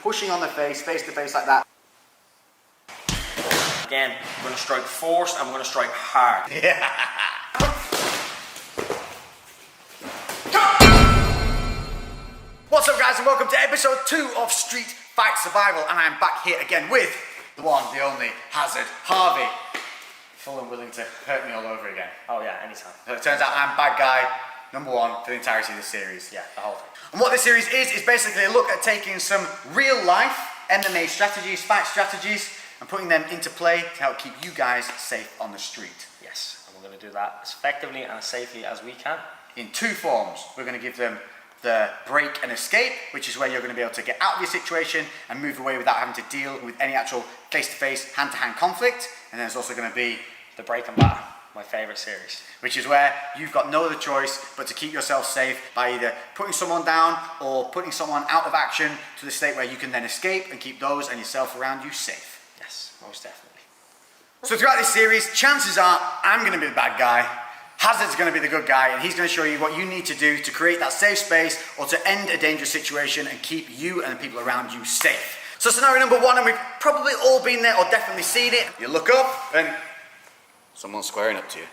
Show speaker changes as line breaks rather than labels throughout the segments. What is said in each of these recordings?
pushing on the face to face like that.
Again, I'm going to strike forced, I'm going to strike hard.
Yeah. What's up guys, and welcome to episode 2 of Street Fight Survival, and I'm back here again with the one, the only, Hazard, Harvey. Full and willing to hurt me all over again.
Oh yeah, anytime.
So it turns out I'm bad guy number 1 for the entirety of this series.
Yeah, the whole thing.
And what this series is basically a look at taking some real life MMA strategies, fight strategies, and putting them into play to help keep you guys safe on the street.
Yes, and we're going to do that as effectively and as safely as we can.
In 2 forms. We're going to give them the break and escape, which is where you're going to be able to get out of your situation and move away without having to deal with any actual face-to-face, hand-to-hand conflict. And then there's also going to be
the break and batter, my favourite series.
Which is where you've got no other choice but to keep yourself safe by either putting someone down or putting someone out of action to the state where you can then escape and keep those and yourself around you safe.
Yes, most definitely.
So throughout this series, chances are I'm going to be the bad guy, Hazard's going to be the good guy, and he's going to show you what you need to do to create that safe space or to end a dangerous situation and keep you and the people around you safe. So scenario number 1, and we've probably all been there or definitely seen it. You look up and someone's squaring up to you.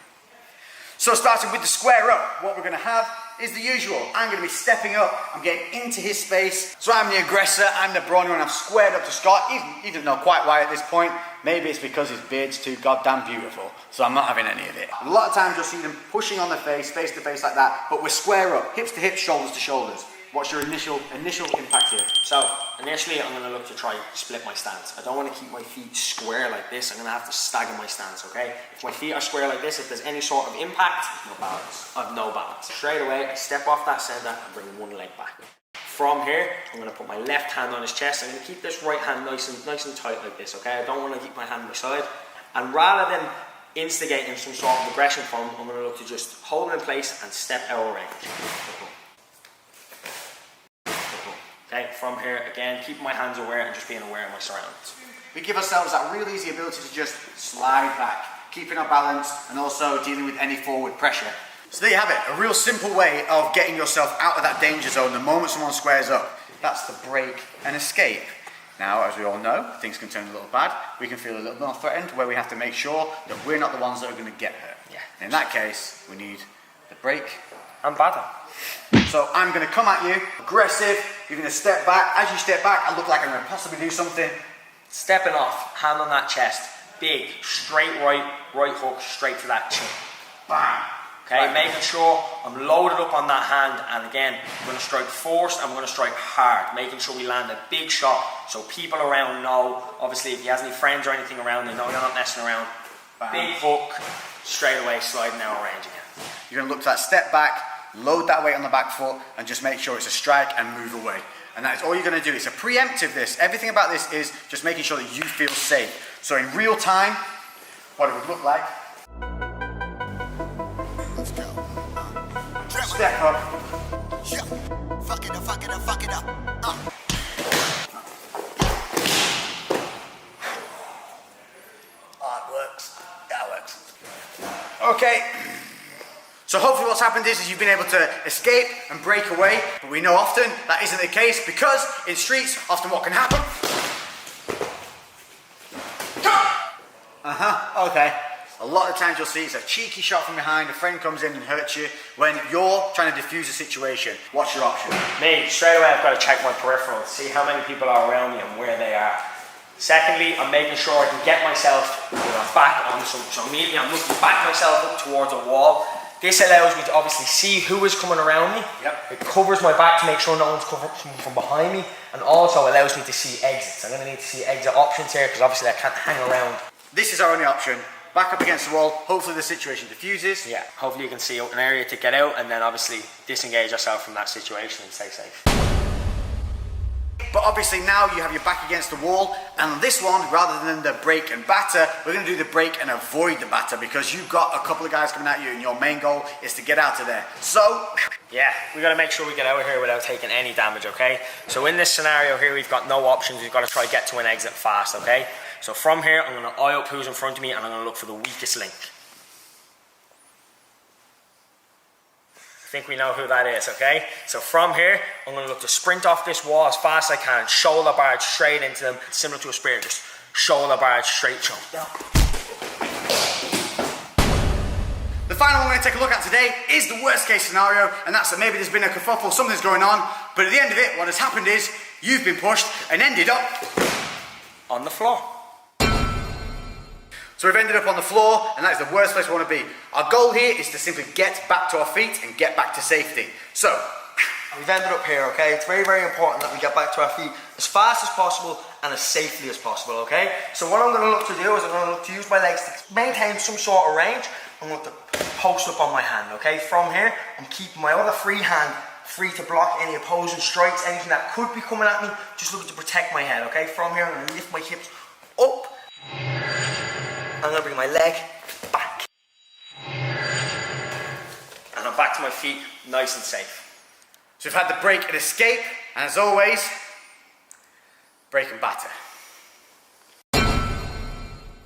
So starting with the square up, what we're going to have is the usual. I'm going to be stepping up, I'm getting into his space. So I'm the aggressor, I'm the brawny one, I've squared up to Scott. He doesn't know quite why at this point. Maybe it's because his beard's too goddamn beautiful, so I'm not having any of it. A lot of times you'll see them pushing on the face to face like that, but we're square up, hips to hips, shoulders to shoulders. What's your initial impact here?
So, initially I'm going to look to try split my stance. I don't want to keep my feet square like this. I'm going to have to stagger my stance, okay? If my feet are square like this, if there's any sort of impact, no balance. I have no balance. Straight away, I step off that center and bring one leg back. From here, I'm going to put my left hand on his chest. I'm going to keep this right hand nice and tight like this, okay? I don't want to keep my hand on my side. And rather than instigating some sort of aggression from him, I'm going to look to just hold him in place and step out of range. Okay, from here, again, keeping my hands aware and just being aware of my surroundings.
We give ourselves that real easy ability to just slide back, keeping our balance and also dealing with any forward pressure. So there you have it, a real simple way of getting yourself out of that danger zone the moment someone squares up. That's the break and escape. Now, as we all know, things can turn a little bad. We can feel a little more threatened, where we have to make sure that we're not the ones that are going to get hurt.
Yeah.
In that case, we need the break
and batter.
So I'm going to come at you, aggressive, you're going to step back. As you step back, I look like I'm going to possibly do something.
Stepping off, hand on that chest, big, straight right hook, straight to that chin.
Bam.
Okay, making sure I'm loaded up on that hand, and again, I'm going to strike forced, I'm going to strike hard, making sure we land a big shot so people around know. Obviously, if he has any friends or anything around, they know you're not messing around. Bam. Big hook, straight away, sliding out of range again.
You're going to look for that step back, load that weight on the back foot, and just make sure it's a strike and move away. And that is all you're going to do. It's a preemptive this. Everything about this is just making sure that you feel safe. So in real time, what it would look like.
Let's go.
Step up.
Yeah. Fuck it up, fuck it up, fuck it up.
Oh, it works. That works. Okay. So hopefully what's happened is you've been able to escape and break away, but we know often that isn't the case because in streets, often what can happen? Okay. A lot of times you'll see it's a cheeky shot from behind, a friend comes in and hurts you when you're trying to defuse a situation. What's your option?
Me, straight away I've got to check my peripherals, see how many people are around me and where they are. Secondly, I'm making sure I can get myself back on so immediately I'm looking back myself up towards a wall. This allows me to obviously see who is coming around me.
Yep.
It covers my back to make sure no one's coming from behind me, and also allows me to see exits. I'm going to need to see exit options here because obviously I can't hang around.
This is our only option. Back up against the wall, hopefully the situation diffuses.
Yeah, hopefully you can see an area to get out and then obviously disengage yourself from that situation and stay safe.
But obviously now you have your back against the wall, and this one, rather than the break and batter, we're going to do the break and avoid the batter because you've got a couple of guys coming at you and your main goal is to get out of there. So,
yeah, we got to make sure we get out of here without taking any damage, okay? So in this scenario here, we've got no options. We've got to try to get to an exit fast, okay? So from here, I'm going to eye up who's in front of me and I'm going to look for the weakest link. think we know who that is, okay? So from here, I'm gonna look to sprint off this wall as fast as I can, shoulder barge straight into them, similar to a spear, just shoulder barge straight jump down.
The final one we're going to take a look at today is the worst case scenario, and that's that maybe there's been a kerfuffle, something's going on, but at the end of it, what has happened is you've been pushed and ended up
On the floor.
So we've ended up on the floor, and that is the worst place we want to be. Our goal here is to simply get back to our feet and get back to safety. So,
we've ended up here, okay? It's very, very important that we get back to our feet as fast as possible and as safely as possible, okay? So what I'm going to look to do is I'm going to look to use my legs to maintain some sort of range. I'm going to post up on my hand, okay? From here, I'm keeping my other free hand free to block any opposing strikes, anything that could be coming at me, just looking to protect my head, okay? From here, I'm going to lift my hips up. I'm going to bring my leg back.
And I'm back to my feet, nice and safe.
so we've had the break and escape, and as always, break and batter.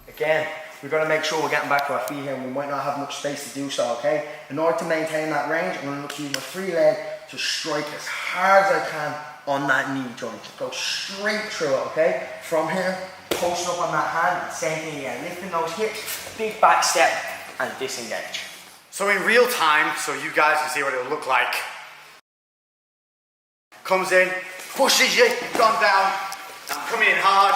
Again, we've got to make sure we're getting back to our feet here, and we might not have much space to do so, okay? In order to maintain that range, I'm going to look to use my free leg to strike as hard as I can on that knee joint. Go straight through it, okay? From here, posting up on that hand, same thing again, lifting those hips, big back step, and disengage.
So in real time, so you guys can see what it'll look like. Comes in, pushes you, you've gone down, I'm coming in hard,